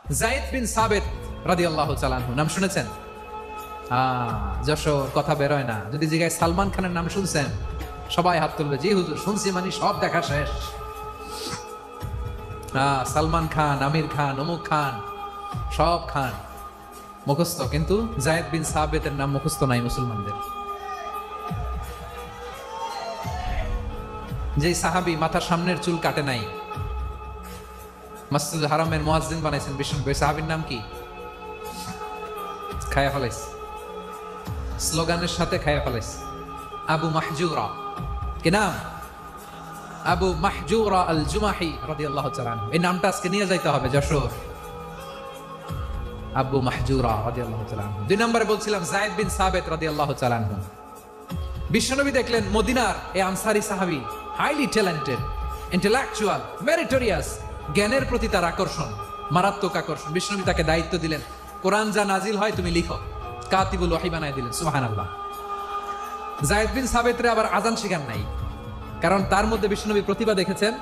যায়েদ বিন সাবিত রাদিয়াল্লাহু তাআলা আনহু নাম শুনেছেন? যশোর কথা বেরোয় না। যদি জিজ্ঞাসা সালমান খানের নাম শুনছেন, সবাই হাত তুলবে, জি হুজুর শুনছি, মানে সব দেখা শেষ। সালমান খান, আমির খান, অমুক খান, সব খান মুখস্থ, কিন্তু যায়েদ বিন সাবিতের নাম মুখস্থ নাই মুসলমানদের। যে সাহাবী মাথার সামনের চুল কাটে নাই, মসজিদুল হারামের মুয়াজ্জিন বানাইছেন বিষ্ণু, সাহাবীর নাম কি? খায়া ফেলাইস, স্লোগানের সাথে খায়া ফেলাইস। আবু মাহজুরা, কি নাম? আবু মাহজুরা আল জুমাহি রাদিয়াল্লাহু তাআলা আনহু। এই নামটা আজকে নিয়ে যাইতে হবে যশোর। আবু মাহজুরা রাদিয়াল্লাহু তাআলা আনহু। দুই নম্বরে বলছিলাম যায়েদ বিন সাবিত রাদিয়াল্লাহু তাআলা আনহু। বিশ্বনবী দেখলেন মদিনার এই আনসারী সাহাবী হাইলি ট্যালেন্টেড, ইন্টেলেকচুয়াল, মেরিটোরিয়াস, জ্ঞানের প্রতি তার আকর্ষণ, মারাত্মক আকর্ষণ। বিশ্বনবী তাকে দায়িত্ব দিলেন, কোরআন যা নাজিল হয় তুমি লিখো, কাতিবুল ওহী বানায় দিলেন। সুবহানাল্লাহ। যায়েদ বিন সাবিতরে আবার আযান শিখান নাই, কারণ তার মধ্যে বিশ্বনবী প্রতিভা দেখেছেন,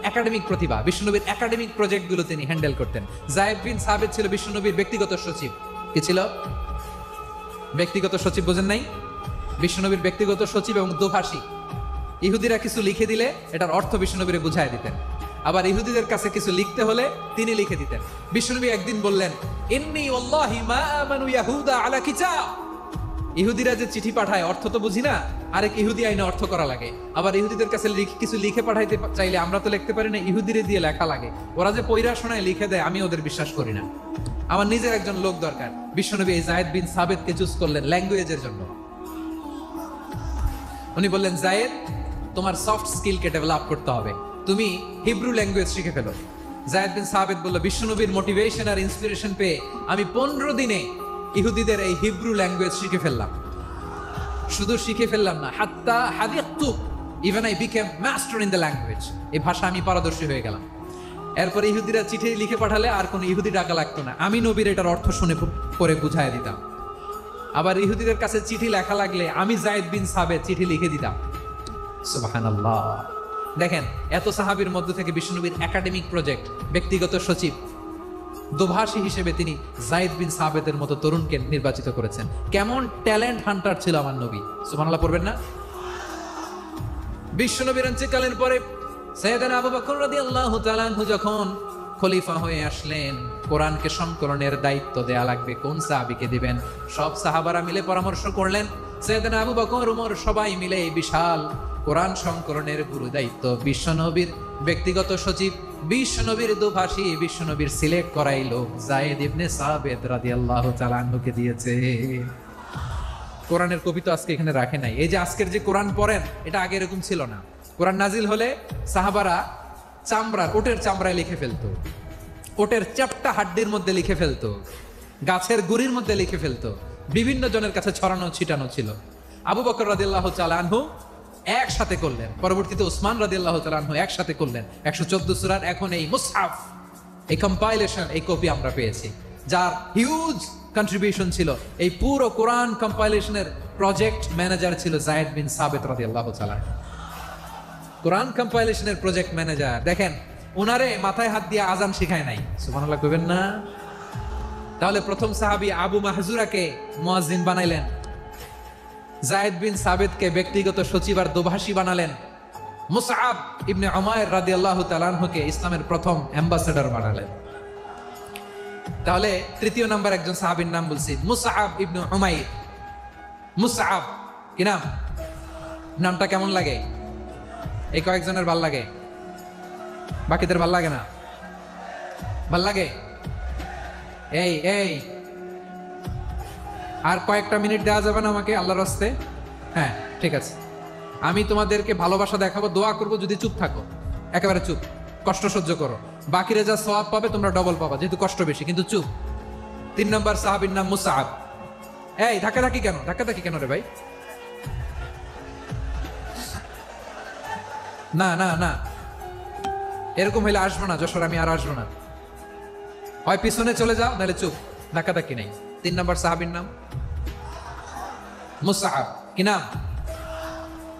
একাডেমিক প্রতিভা। বিশ্বনবীর একাডেমিক প্রজেক্টগুলো তিনি হ্যান্ডেল করতেন। যায়েদ বিন সাবিত ছিল বিশ্বনবীর ব্যক্তিগত সচিব। কি ছিল? ব্যক্তিগত সচিব, বোঝেন নাই? বিশ্বনবীর ব্যক্তিগত সচিব এবং দোভাষী। ইহুদিরা কিছু লিখে দিলে এটার অর্থ বিশ্বনবীরে বুঝায় দিতেন, আবার ইহুদিদের কাছে কিছু লিখতে হলে তিনি লিখে দিতেন। বিশ্বনবী একদিন বললেন, ইন্নী ওয়াল্লাহি মা আমানু ইয়াহুদা আলা কিতাব। ইহুদিরা যে চিঠি পাঠায় অর্থ তো বুঝি না, আরেক ইহুদি আইনে অর্থ করা লাগে। আবার ইহুদিদের কাছে কিছু লিখে পাঠাইতে চাইলে আমরা তো লিখতে পারি না, ইহুদিরে দিয়ে লেখা লাগে। ওরা যে পয়রা শোনায় লিখে দেয়, আমি ওদের বিশ্বাস করি না, আমার নিজের একজন লোক দরকার। বিশ্বনবী এই যায়েদ বিন সাবিতকে চুজ করলেন ল্যাঙ্গুয়েজের জন্য। উনি বললেন, যায়েদ তোমার সফট স্কিলকে ডেভেলপ করতে হবে, তুমি হিব্রু ল্যাঙ্গুয়েজ শিখে ফেলো। যায়েদ বিন সাবিত বলল, বিশ্বনবীর মোটিভেশন আর ইন্সপিরেশন পেয়ে আমি 15 দিনে ইহুদিদের এই হিব্রু ল্যাঙ্গুয়েজ শিখে ফেললাম। শুধু শিখে ফেললাম না, হাত্তা হাদিয়াতু, even I became master in the language. এই ভাষা আমি পারদর্শী হয়ে গেলাম। এরপর ইহুদিরা চিঠি লিখে পাঠালে আর কোন ইহুদি ডাকা লাগতো না, আমি নবীর এটার অর্থ শুনে পরে বুঝাই দিতাম। আবার ইহুদিদের কাছে চিঠি লেখা লাগলে আমি যায়েদ বিন সাবিত চিঠি লিখে দিতাম। সুবহানাল্লাহ। দেখেন, এত সাহাবীর মধ্য থেকে বিশ্বনবীর একাডেমিক প্রজেক্ট, ব্যক্তিগত সচিব, দোভাষী হিসেবে তিনি যায়েদ বিন সাবিতের মতো তরুণকে নির্বাচিত করেছেন। কেমন ট্যালেন্ট হান্টার ছিল আমার নবী! সুবহানাল্লাহ পড়বেন না? বিশ্বনবীর ইন্তেকালের পরে সাইয়েদনা আবু বকর রাদিয়াল্লাহু তাআলা আনহু যখন খলিফা হয়ে আসলেন, কোরআনকে সংকলনের দায়িত্ব দেয়া লাগবে, কোন সাহাবীকে দিবেন? সব সাহাবারা মিলে পরামর্শ করলেন। সাইয়েদনা আবু বকর, ওমর সবাই মিলে এই বিশাল কোরআন সংকলনের গুরু দায়িত্ব বিশ্বনবীর ব্যক্তিগত সচিব, বিশ্বনবীর দোভাষী, বিশ্বনবীর সিলেক্ট করাই লোক যায়েদ ইবনে সাবিত রাদিয়াল্লাহু তাআলা আনহুকে দিয়েছে। কোরআনের কপি তো আজকে এখানে রাখে নাই। এই যে আজকের যে কোরআন পড়েন, এটা আগে এরকম ছিল না। কোরআন নাজিল হলে সাহাবারা চামড়ার, ওটের চামড়ায় লিখে ফেলতো, ওটের চ্যাপ্টা হাড্ডির মধ্যে লিখে ফেলতো, গাছের গুড়ির মধ্যে লিখে ফেলতো, বিভিন্ন জনের কাছে ছড়ানো ছিটানো ছিল। আবু বকর রাদিয়াল্লাহু তাআলা আনহু একসাথে করলেন, পরবর্তীতে ওসমান রাদিয়াল্লাহু তাআলা আনহু একসাথে করলেন 114 সূরার এখন এই মুসহাফ, এই কম্পাইলেশন, এই কপি আমরা পেয়েছি, যার হিউজ কন্ট্রিবিউশন ছিল। এই পুরো কোরআন কম্পাইলেশনের প্রজেক্ট ম্যানেজার ছিল যায়েদ বিন সাবিত রাদিয়াল্লাহু তাআলা। কোরআন কম্পাইলেশনের প্রজেক্ট ম্যানেজার, দেখেন ওনারে মাথায় হাত দিয়ে আজান শিখায় নাই। সুবহানাল্লাহ কইবেন না? তাহলে প্রথম সাহাবী আবু মাহজুরাকে মুয়াজ্জিন বানাইলেন, যায়েদ বিন সাবিতকে ব্যক্তিগত সচিব আর দোভাষী বানালেন, মুসআব ইবনে উমাইর রাদিয়াল্লাহু তাআলা আনহুকে ইসলামের প্রথম অ্যাম্বাসেডর বানালেন। তাহলে তৃতীয় নাম্বার একজন সাহাবীর নাম বলছি, মুসআব ইবনে উমাইর। মুসআব কি নাম? নামটা কেমন লাগে? এই কয়েকজনের ভাল লাগে, বাকিদের ভাল লাগে না? ভাল লাগে? এই এই আর কয়েকটা মিনিট দেওয়া যাবে না আমাকে আল্লাহর রাস্তে? হ্যাঁ ঠিক আছে, আমি তোমাদেরকে ভালোবাসা দেখাবো, দোয়া করবো, যদি চুপ থাকো, একেবারে চুপ, কষ্ট সহ্য করো, বাকিরা যা সওয়াব পাবে তোমরা ডবল পাবা, যেহেতু কষ্ট বেশি, কিন্তু চুপ। 3 নম্বর সাহাবীর নাম মুসআব। এই ধাক্কাধাক্কি কেন? ধাক্কাধাক্কি কেন রে ভাই? না না না, এরকম হইলে আসবো না যশোর, আমি আর আসবো না। হয় পিছনে চলে যাও, নাহলে চুপ, ধাক্কাধাক্কি নেই। 3 নম্বর সাহাবীর নাম মুসআব। কি নাম?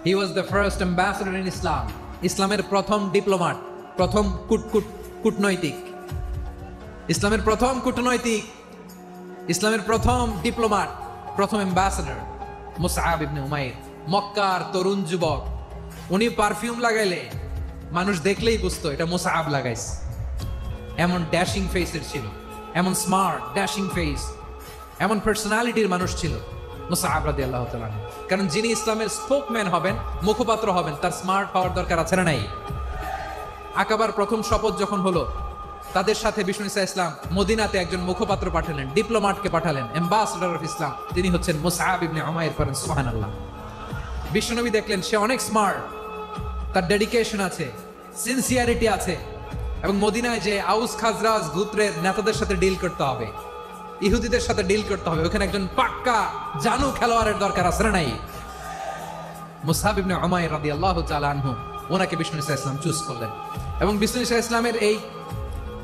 He was the first ambassador in Islam. ইসলামের প্রথম ডিপ্লোমাট, প্রথম কূটনৈতিক। ইসলামের প্রথম কূটনৈতিক, ইসলামের প্রথম ডিপ্লোম্যাট, প্রথম অ্যাম্বাসেডর মুসআব ইবনে উমাইর, মক্কার তরুণ যুবক। উনি পারফিউম লাগাইলে মানুষ দেখলেই বুঝতো এটা মুসআব লাগাইছে। এমন ড্যাশিং ফেসের ছিল, এমন স্মার্ট ড্যাশিং ফেস, এমন পার্সোনালিটির মানুষ ছিল মুসআব রাদিয়াল্লাহু তাআলা। কারণ যিনি ইসলামের স্পোকম্যান হবেন, মুখপাত্র হবেন, তার স্মার্ট হওয়ার দরকার আছে না নাই? আকাবার প্রথম শপথ যখন হলো, তাদের সাথে বিষ্ণু ঈসা ইসলাম মদিনাতে একজন মুখপাত্র পাঠালেন, ডিপ্লোম্যাটকে পাঠালেন, অ্যাম্বাসেডর অফ ইসলাম। তিনি হচ্ছেন মুসআব ইবনে উমাইর। পড়েন সুবহানাল্লাহ। বিশ্বনবী দেখলেন সে অনেক স্মার্ট, তার ডেডিকেশন আছে, সিনসিয়ারিটি আছে, এবং মদিনায় যে আউস খাজরাজ গোত্রের নেতাদের সাথে ডিল করতে হবে, ইহুদিদের সাথে ডিল করতে হবে, ওখানে একজন পাক্কা জানু খেলোয়াড়ের দরকার আছে না নাই? মুসআব ইবনে উমাইর রাদিয়াল্লাহু তাআলা আনহু, ওনাকে বিষ্ণু ঈসা ইসলাম চুজ করলেন। এবং বিষ্ণু ঈসা ইসলামের এই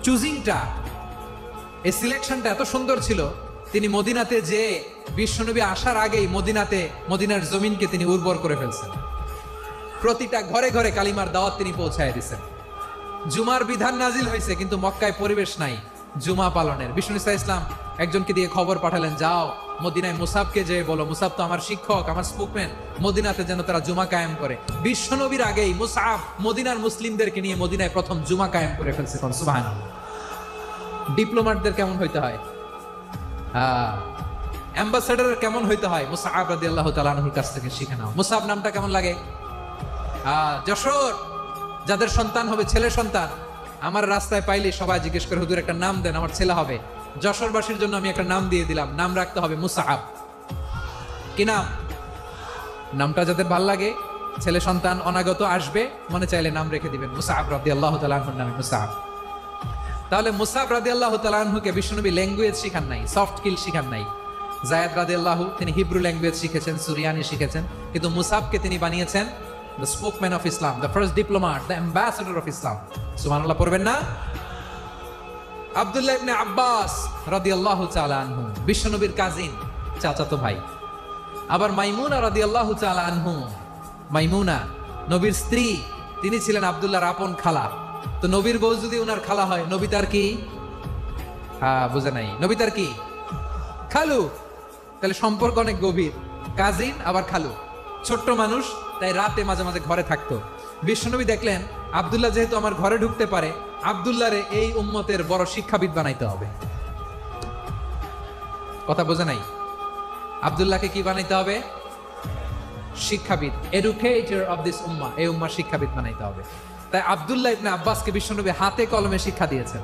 চুজিংটা, এই সিলেকশনটা এত সুন্দর ছিল, তিনি মদিনাতে যে বিশ্বনবী আসার আগেই মদিনার জমিনকে তিনি উর্বর করে ফেলছেন। প্রতিটা ঘরে ঘরে কালিমার দাওয়াত তিনি পৌঁছায় দিয়েছেন। জুমার বিধান নাজিল হয়েছে, কিন্তু মক্কায় পরিবেশ নাই জুমা পালনের। বিষ্ণু ঈসা ইসলাম একজনকে দিয়ে খবর পাঠালেন, যাও মদিনায় মুসাবকে যে বলো, মুসাব তো আমার শিক্ষক, আমার স্পোকম্যান, মদিনাতে যেন তারা জুমা কায়েম করে। বিশ্বনবীর আগেই মুসআব মদিনার মুসলিমদেরকে নিয়ে মদিনায় প্রথম জুমা কায়েম করে ফেলছে। সুবহানাল্লাহ। ডিপ্লোম্যাটদের কেমন হইতে হয়, অ্যাম্বাসেডারের কেমন হইতে হয়, মুসআব রাদিয়াল্লাহু তাআলা আনহুর কাছ থেকে শিখে নাও। মুসআব নামটা কেমন লাগে? যশোর যাদের সন্তান হবে, ছেলে সন্তান, আমার রাস্তায় পাইলে সবাই জিজ্ঞেস করে, হুজুর একটা নাম দেন, আমার ছেলে হবে। যশোরবাসীর জন্য আমি একটা নাম দিয়ে দিলাম, নাম রাখতে হবে মুসআব। কি নাম? নামটা যাদের ভাল লাগে, ছেলে সন্তান অনাগত আসবে, মনে চাইলে নাম রেখে দিবেন মুসআব রাদিয়াল্লাহু তাআলা আনহুর নামে মুসআব। তাহলে মুসআব রাদিয়াল্লাহু তাআলা আনহুকে বিশ্বনবী ল্যাঙ্গুয়েজ শিখান নাই, সফট স্কিল শিখান নাই। যায়েদ রাদিয়াল্লাহু তিনি হিব্রু ল্যাঙ্গুয়েজ শিখেছেন, সুরিয়ানি শিখেছেন, কিন্তু মুসআবকে তিনি বানিয়েছেন the spokesman of Islam, the first diplomat, the ambassador of Islam. সুবহানাল্লাহ পড়বেন না? আব্দুল্লাহ ইবনে আব্বাস রাদিয়াল্লাহু তাআলা আনহু, বিশ্বনবীর কাজিন, চাচাতো ভাই। আবার মাইমুনা রাদিয়াল্লাহু তাআলা আনহু, মাইমুনা নবীর স্ত্রী, তিনি ছিলেন আব্দুল্লাহর আপন খালা। তো নবীর বউ যদি উনার খালা হয়, নবী তার কি? বুঝে নাই, নবী তার কি? খালু। তাহলে সম্পর্ক অনেক গভীর, কাজিন আবার খালু। ছোট্ট মানুষ, তাই রাতে মাঝে মাঝে ঘরে থাকতো। বিশ্বনবী দেখলেন আব্দুল্লাহ যেহেতু আমার ঘরে ঢুকতে পারে, আব্দুল্লাহরে এই উম্মতের বড় শিক্ষাবিদ বানাইতে হবে। কথা বোঝে নাই? আব্দুল্লাহকে কি বানাইতে হবে? শিক্ষাবিদ, এডুকেটর অফ দিস উম্মাহ, এই উম্মার শিক্ষাবিদ বানাইতে হবে। তাই আব্দুল্লাহ ইবনে আব্বাসকে বিশ্বনবী হাতে কলমে শিক্ষা দিয়েছেন।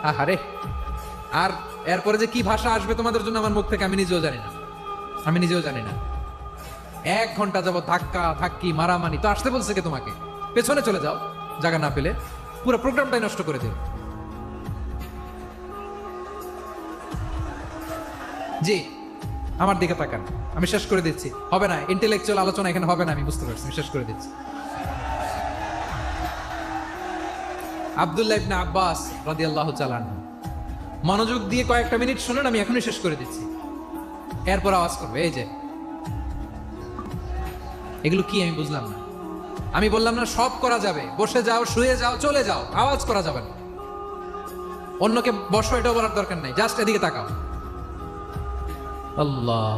আহারে, আর এরপরে যে কি ভাষা আসবে তোমাদের জন্য আমার মুখ থেকে আমি নিজেও জানি না। 1 ঘন্টা যাবো ধাক্কা ধাক্কি মারামারি। তো আসতে বলছে কে তোমাকে? পেছনে চলে যাও, জায়গা না পেলে। পুরো প্রোগ্রামটাই নষ্ট করে দিল। জি, আমার দিকে তাকান, আমি শেষ করে দিচ্ছি। হবে না, ইন্টেলেকচুয়াল আলোচনা এখানে হবে না, আমি বুঝতে পারছি, আমি শেষ করে দিচ্ছি। আব্দুল্লাহ ইবনে আব্বাস রাদিয়াল্লাহু তাআলা আনহু, মনোযোগ দিয়ে কয়েকটা মিনিট শুনুন, আমি এখনই শেষ করে দিচ্ছি। এরপর আওয়াজ করবে, এই যে এগুলো কি আমি বুঝলাম না। আমি বললাম না সব করা যাবে, বসে যাও, শুয়ে যাও, চলে যাও, আওয়াজ করা যাবে না। অন্যকে বসো এটাও বলার দরকার নাই, জাস্ট এদিকে তাকাও। আল্লাহ।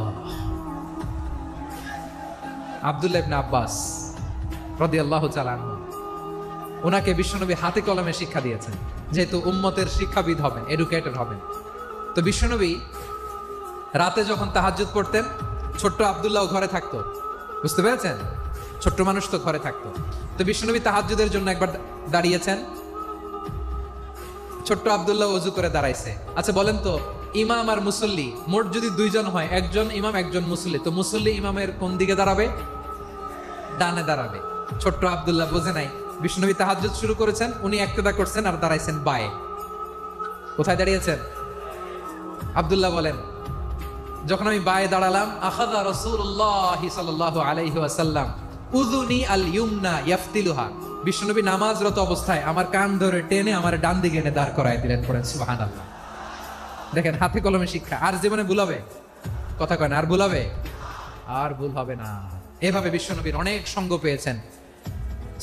আব্দুল্লাহ ইবনে আব্বাস রাদিয়াল্লাহু তাআলা আনহু, ওনাকে বিশ্বনবী হাতে কলমে শিক্ষা দিয়েছেন, যেহেতু উম্মতের শিক্ষাবিদ হবেন, এডুকেটর হবেন। তো বিশ্বনবী রাতে যখন তাহাজ্জুদ পড়তেন, ছোট্ট আব্দুল্লাহ ঘরে থাকতো। বুঝতে পেরেছেন? ছোট্ট মানুষ তো ঘরে থাকতো। তো বিশ্বনবী তাহাজ্জুদের জন্য একবার দাঁড়িয়েছেন, ছোট্ট আব্দুল্লাহ ওযু করে দাঁড়াইছে। আচ্ছা বলেন তো, ইমাম আর মুসল্লি মোট যদি 2 জন হয়, একজন ইমাম একজন মুসল্লি, তো মুসল্লি ইমামের কোন দিকে দাঁড়াবে? ডানে দাঁড়াবে। ছোট্ট আব্দুল্লাহ বোঝে নাই, বিশ্বনবী তাহাজ্জুদ শুরু করেছেন, উনি ইক্তেদা করছেন আর দাঁড়াইছেন বায়ে। কোথায় দাঁড়িয়েছেন? আব্দুল্লাহ বলেন, যখন আমি বায়ে দাঁড়ালাম, আখাযা রাসূলুল্লাহ সাল্লাল্লাহু আলাইহি ওয়াসাল্লাম উযুনি আল ইউমনা ইয়াফতিলুহা, বিশ্বনবী নামাজরত অবস্থায় আমার কান ধরে টেনে আমার ডান দিকে এনে দাঁড় করায় দিলেন। পড়েন সুবহানাল্লাহ। দেখেন, হাতে কলমে শিক্ষা। আর জীবনে ভুলাবে? কথা কয় না, আর ভুলাবে? আর ভুল হবে না। এভাবে বিশ্বনবীর অনেক সঙ্গ পেয়েছেন,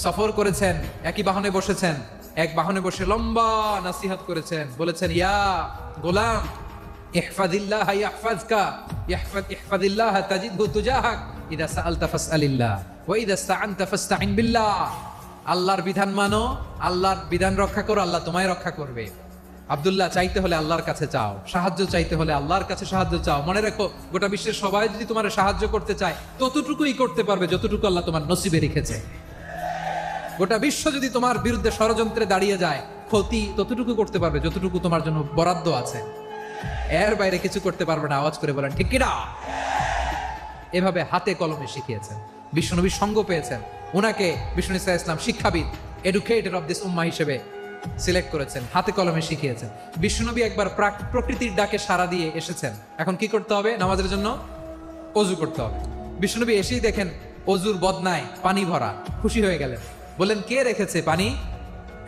সফর করেছেন, একই বাহনে বসেছেন, এক বাহনে বসে লম্বা নাসিহত করেছেন, বলেছেন ইয়া গোলাম ইহফাজিল্লাহ ইয়াহফাজকা ইহফাজিল্লাহ তাজিদহু তুজাহাক ইদা সাআলতা ফাসআলিল্লাহ ওয়া ইদা ইসতাআনতা ফাসতাইন বিল্লাহ। আল্লাহর বিধান মানো, আল্লাহর বিধান রক্ষা করো, আল্লাহ তোমায় রক্ষা করবে। আব্দুল্লাহ, চাইতে হলে আল্লাহর কাছে চাও, সাহায্য চাইতে হলে আল্লাহর কাছে সাহায্য চাও। মনে রাখো, গোটা বিশ্বের সবাই যদি তোমার সাহায্য করতে চায় ততটুকুই করতে পারবে যতটুকু আল্লাহ তোমার নসিবে রেখেছে। গোটা বিশ্ব যদি তোমার বিরুদ্ধে ষড়যন্ত্রে দাঁড়িয়ে যায়, ক্ষতি ততটুকু করতে পারবে যতটুকু তোমার জন্য বরাদ্দ আছে, এর বাইরে কিছু করতে পারবে না। আওয়াজ করে বলেন ঠিক কিনা? এভাবে হাতে কলমে শিখিয়েছেন। বিশ্বনবী সঙ্গ পেয়েছেন, ওনাকে বিষ্ণু ইসা ইসলাম শিক্ষাবিদ, এডুকেটর অফ দিস উম্মা হিসেবে সিলেক্ট করেছেন, হাতে কলমে শিখিয়েছেন। বিশ্বনবী একবার প্রকৃতির ডাকে সাড়া দিয়ে এসেছেন। এখন কি করতে হবে? নামাজের জন্য অজু করতে হবে। বিশ্বনবী এসেই দেখেন অজুর বদনায় পানি ভরা, খুশি হয়ে গেলেন, বললেন কে রেখেছে পানি?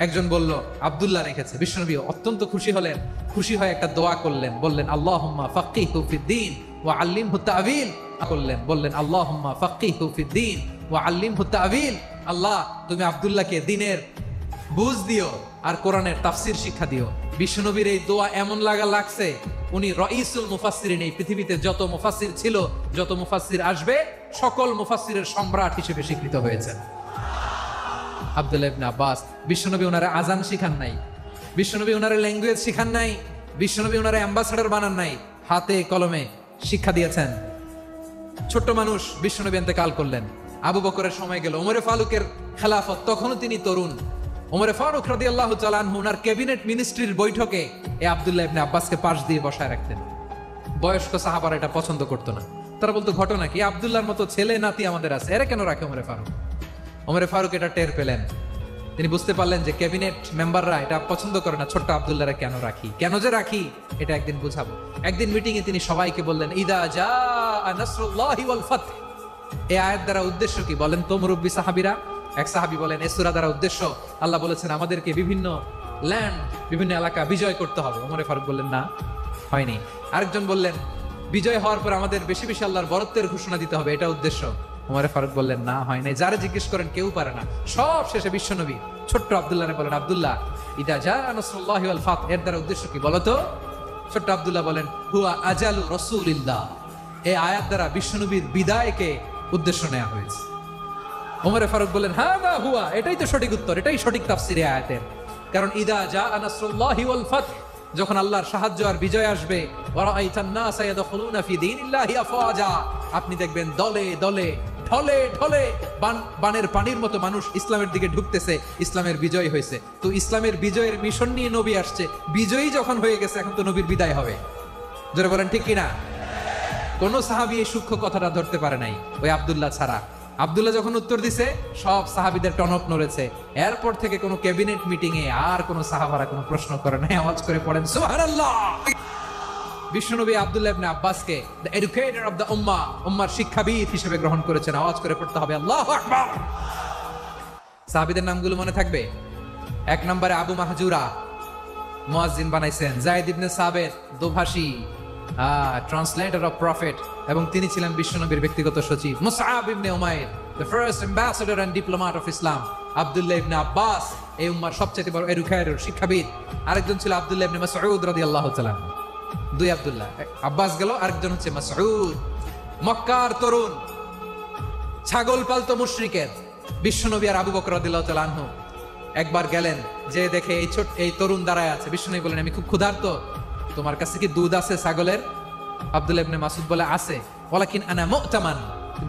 একজন বলল আব্দুল্লাহ রেখেছে। বিশ্বনবী অত্যন্ত খুশি হলেন, খুশি হয়ে একটা দোয়া করলেন, বললেন আল্লাহুম্মা ফাক্কিহু ফিদ্দীন ওয়া আল্লিমহু তা'ওয়িল। বললেন আল্লাহুম্মা ফাক্কিহু ফিদ্দীন ওয়া আল্লিমহু তা'ওয়িল। আল্লাহ, তুমি আব্দুল্লাহকে দ্বীনের বুঝ দিও আর কোরআনের তাফসীর শিক্ষা দিও। বিশ্বনবীর এই দোয়া এমন লাগছে, উনি রাইসুল মুফাসসিরিন, এই পৃথিবীতে যত মুফাসসির ছিল, যত মুফাসসির আসবে, সকল মুফাসসিরের সম্রাট হিসেবে স্বীকৃত হয়েছেন আব্দুল্লাহ ইবনে আব্বাস। বিশ্বনবী ওনারে আজান শিখান নাই, বিশ্বনবী ওনারে ল্যাঙ্গুয়েজ শিখান নাই, বিশ্বনবী ওনারে অ্যাম্বাসেডর বানান নাই, হাতে কলমে শিক্ষা দিয়েছেন। ছোট্ট মানুষ, বিশ্বনবী ইন্তেকাল করলেন, আবু বকরের সময় গেল, ওমরে ফারুকের খেলাফত, তখনও তিনি তরুণ। ওমরে ফারুক রাদিয়াল্লাহু তাআলা আনহু ওনার ক্যাবিনেট মিনিস্ট্রির বৈঠকে এই আব্দুল্লাহ ইবনে আব্বাসকে পাশ দিয়ে বসায় রাখতেন। বয়স্ক সাহাবারা এটা পছন্দ করতো না, তারা বলতো ঘটনা কি, আব্দুল্লাহর মতো ছেলে নাতি আমাদের আছে, এরা কেন রাখে ওমরে ফারুক? ওমরে ফারুক এটা টের পেলেন, তিনি বুঝতে পারলেন যে ক্যাবিনেট মেম্বাররা এটা পছন্দ করে না, ছোট্ট আব্দুল্লাহরা কেন রাখি, কেন যে রাখি এটা একদিন বুঝাবো। একদিন মিটিং এ তিনি সবাইকে বললেন ইদা জাআ নাসরুল্লাহি ওয়াল ফাতহ। এই আয়াত দ্বারা উদ্দেশ্য কি বলেন তো মুরব্বী সাহাবীরা? এক সাহাবী বলেন এই সূরা দ্বারা উদ্দেশ্য, আল্লাহ বলেছেন আমাদেরকে বিভিন্ন ল্যান্ড, বিভিন্ন এলাকা বিজয় করতে হবে। ওমরে ফারুক বললেন না, হয়নি। আরেকজন বললেন বিজয় হওয়ার পর আমাদের বেশি বেশি আল্লাহর বরত্বের ঘোষণা দিতে হবে, এটা উদ্দেশ্য। ওমরে ফারুক বললেন না, হয় নাই। যারা জিজ্ঞেস করেন কেউ পারে না। সব শেষে বিশ্বনবী ছোট্ট আব্দুল্লাহরে বলেন আব্দুল্লাহ ইদা জাআ নাসরুল্লাহি ওয়াল ফাতহ, এর দ্বারা উদ্দেশ্য কি বলো তো? ছোট্ট আব্দুল্লাহ বলেন হুয়া আজালু রাসূলিল্লাহ। এই আয়াত দ্বারা বিশ্বনবীর বিদায়কে উদ্দেশ্য নেওয়া হয়েছে। ওমরে ফারুক বললেন হাযা হুয়া, এটাই তো সঠিক উত্তর, এটাই সঠিক তাফসীর এই আয়াতের। কারণ ইদা জাআ নাসরুল্লাহি ওয়াল ফাতহ, যখন আল্লাহর সাহায্য আর বিজয় আসবে, ওয়া রাআইতান নাসা ইয়াদখুলুনা ফি দীনিল্লাহি আফওয়াজা, আপনি দেখবেন দলে দলে ঢলে ঢলে বানের পানির মতো মানুষ ইসলামের দিকে ঢুকতেছে, ইসলামের বিজয় হয়েছে। তো ইসলামের বিজয়ের মিশন নিয়ে নবী আসছে, বিজয়ী যখন হয়ে গেছে এখন তো নবীর বিদায় হবে। জোরে বলেন ঠিক কিনা? কোন সাহাবী এই সূক্ষ্ম কথাটা ধরতে পারে নাই, ওই আব্দুল্লাহ ছাড়া। আব্দুল্লাহ যখন উত্তর দিছে সব সাহাবীদের টনক নড়েছে। এরপর থেকে কোনো ক্যাবিনেট মিটিং এ আর কোনো সাহাবারা কোনো প্রশ্ন করে নাই। আওয়াজ করে পড়েন সুবহানাল্লাহ। বিশ্বনবী আব্দুল্লাহ ইবনে আব্বাসকে দ্য এডুকেটর অফ দ্য উম্মাহ, উম্মার শিক্ষাবিদ হিসেবে গ্রহণ করেছেন। আওয়াজ করে পড়তে হবে আল্লাহু আকবার। সাহাবীদের নামগুলো মনে থাকবে? এক নম্বরে আবু মাহজুরা, মুয়াজ্জিন বানাইছেন। যায়েদ ইবনে সাবিত, দোভাষী, ট্রান্সলেটর অফ প্রফেট, এবং তিনি ছিলেন বিশ্বনবীর ব্যক্তিগত সচিব। Musab ibn Umair, the first ambassador and diplomat of Islam. Abdullah ibn Abbas, এই উম্মার সবচেয়ে বড় এডুকেটর, শিক্ষাবিদ। আরেকজন ছিল আব্দুল্লাহ ইবনে মাসউদ রাদিয়াল্লাহু তাআলা। দুই আব্দুল্লাহ, আব্বাস গেল, আরেকজন হচ্ছে মাসউদ। মক্কার তরুণ, ছাগল পালতো মুশরিকের। বিশ্বনবী আর আবু বকর রাদিয়াল্লাহু তাআলা আনহু একবার গেলেন, যে দেখে এই তরুণ দাঁড়ায় আছে। বিশ্বনবী বলেন আমি খুব ক্ষুধার্ত, তোমার কাছে কি দুধ আছে ছাগলের? আব্দুল্লাহ ইবনে মাসউদ বলে আছে, ওয়ালাকিন আনা মু'তামান,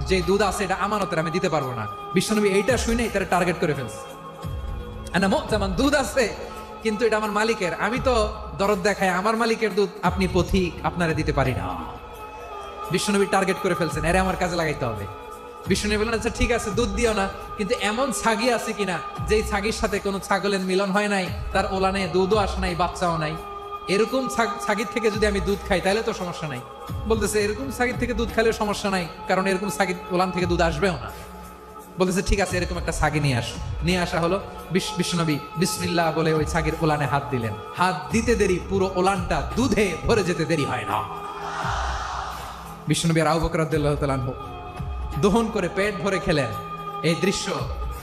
যে দুধ আছে এটা আমানতের, আমি দিতে পারবো না। বিশ্বনবী এইটা শুনে তার টার্গেট করে ফেলছে। আনা মু'তামান, দুধ আছে কিন্তু এটা আমার মালিকের, আমি তো দরদ দেখাই, আমার মালিকের দুধ আপনি পথিক, আপনারে দিতে পারি না। বিশ্বনবী টার্গেট করে ফেলছেন, এরে আমার কাজে লাগাইতে হবে। বিশ্বনবী বললেন আচ্ছা ঠিক আছে, দুধ দিও না, কিন্তু এমন ছাগি আছে কিনা যেই ছাগির সাথে কোনো ছাগলের মিলন হয় নাই, তার ওলানে দুধও আসে নাই, বাচ্চাও নাই, এরকম ছাগির থেকে যদি আমি দুধ খাই তাহলে তো সমস্যা নাই। বলতেছে এরকম ছাগির থেকে দুধ খাইলে সমস্যা নাই, কারণ এরকম ছাগির ওলান থেকে দুধ আসবেও না। বলতেছে ঠিক আছে, এরকম একটা ছাগি নিয়ে আসো। নিয়ে আসা হলো। বিশ্বনবী বিসমিল্লাহ বলে ওই ছাগির ওলানে হাত দিলেন। হাত দিতে দেরি, পুরো ওলানটা দুধে ভরে যেতে দেরি হয় না। বিশ্বনবী আর আবু বকর রাদিয়াল্লাহু তাআলা আনহু দহন করে পেট ভরে খেলেন। এই দৃশ্য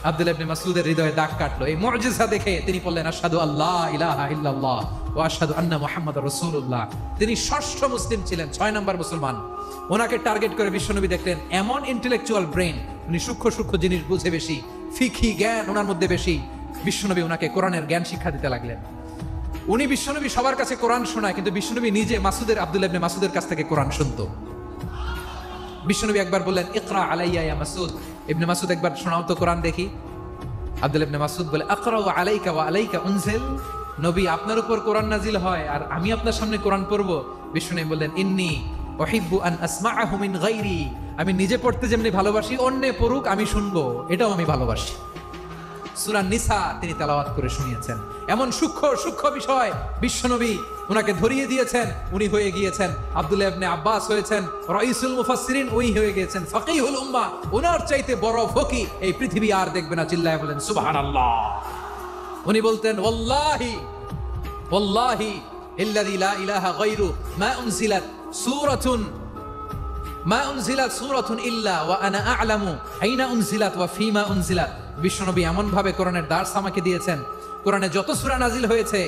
আব্দুল্লাহ ইবনে মাসউদের হৃদয়ে দাগ কাটলো। এই মুজিজা দেখে তিনি বললেন আশহাদু আল্লা ইলাহা ইল্লাল্লাহ ওয়া আশহাদু আন্না মুহাম্মাদুর রাসূলুল্লাহ। তিনি ষষ্ঠ মুসলিম ছিলেন, 6 নম্বর মুসলমান। ওনাকে টার্গেট করে বিশ্বনবী দেখলেন এমন ইন্টেলেকচুয়াল ব্রেন, উনি সূক্ষ্ম সূক্ষ্ম জিনিস বুঝে বেশি, ফিকহি জ্ঞান ওনার মধ্যে বেশি। বিশ্বনবী ওনাকে কোরআনের জ্ঞান শিক্ষা দিতে লাগলেন। উনি বিশ্বনবী সবার কাছে কোরআন শোনায়, কিন্তু বিশ্বনবী নিজে আব্দুল্লাহ ইবনে মাসউদের কাছ থেকে কোরআন শুনতো। বিশ্বনবী একবার বললেন ইকরা আলাইয়া ইয়া মাসউদ, ইবনে মাসউদ একবার শোনাও তো কোরআন দেখি। আব্দুল্লাহ ইবনে মাসউদ বলে আকরাউ আলাইকা ওয়া আলাইকা উনজিল, নবী আপনার উপর কোরআন নাজিল হয় আর আমি আপনার সামনে কোরআন পড়বো। বিশ্বনবী বললেন ইন্নী উহিব্বু আন আসমাআহু মিন গায়রি, আমি নিজে পড়তে যেমনি ভালোবাসি অন্যে পড়ুক আমি শুনবো, এটাও আমি ভালোবাসি। সূরা নিসা তিনি তেলাওয়াত করে শুনিয়েছেন। এমন সূক্ষ্ম সূক্ষ্ম বিষয় বিশ্বনবী উনাকে ধরিয়ে দিয়েছেন। উনি হয়ে গিয়েছেন আব্দুল্লাহ ইবনে আব্বাস, হয়েছেন রাইসুল মুফাসসিরিন, উনি হয়ে গিয়েছেন ফাকিহুল উম্মাহ। ওনার চাইতে বড় ফকিহ এই পৃথিবী আর দেখবে না। চিল্লায় বলেন সুবহানাল্লাহ। উনি বলতেন ওয়াল্লাহি ওয়াল্লাহি ইল্লাযী লা ইলাহা গায়রু মা উনজিলাত সূরাতুন ইল্লা ওয়া আনা আ'লামু আইনা উনজিলাত ওয়া ফীমা উনজিলাত। বিশ্বনবী এমন ভাবে কোরআনের দার্স আমাকে দিয়েছেন, কোরআনে যত সূরা নাজিল হয়েছে,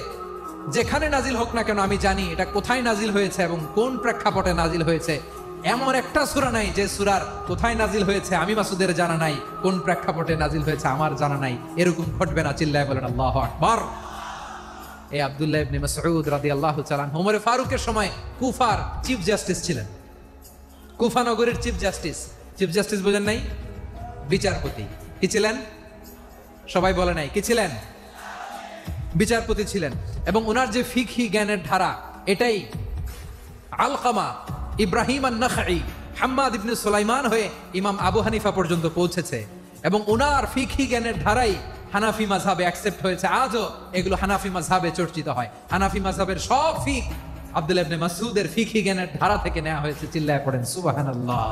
যেখানে নাজিল হোক না কেন আমি জানি এটা কোথায় নাজিল হয়েছে এবং কোন প্রেক্ষাপটে নাজিল হয়েছে। এমন একটা সূরা নাই যে সূরার কোথায় নাজিল হয়েছে আমি মাসুদের জানা নাই, কোন প্রেক্ষাপটে নাজিল হয়েছে আমার জানা নাই। এরকম ঘটবে না। চিল্লায় বলেন আল্লাহু আকবার। এই আব্দুল্লাহ ইবনে মাসউদ রাদিয়াল্লাহু তাআলা আনহু ওমর ফারুকের সময় কুফার চিফ জাস্টিস ছিলেন। কুফা নগরের চিফ জাস্টিস। চিফ জাস্টিস বোঝেন নাই? বিচারপতি। কি ছিলেন? সবাই বলে নাই কি ছিলেন? বিচারপতি ছিলেন। এবং ওনার যে ফিকহি জ্ঞানের ধারা, এটাই আলকামা, ইব্রাহিম আন-নাখাই, হাম্মাদ ইবনে সুলাইমান হয়ে ইমাম আবু হানিফা পর্যন্ত পৌঁছেছে। এবং ওনার ফিকহি জ্ঞানের ধারাই হানাফি মাযহাবে অ্যাকসেপ্ট হয়েছে। আজও এগুলো হানাফি মাযহাবে চর্চিত হয়। হানাফি মাযহাবের সব ফিক আব্দুল্লাহ ইবনে মাসউদের ফিকহি জ্ঞানের ধারা থেকে নেওয়া হয়েছে। চিল্লায় পড়েন সুবহানাল্লাহ।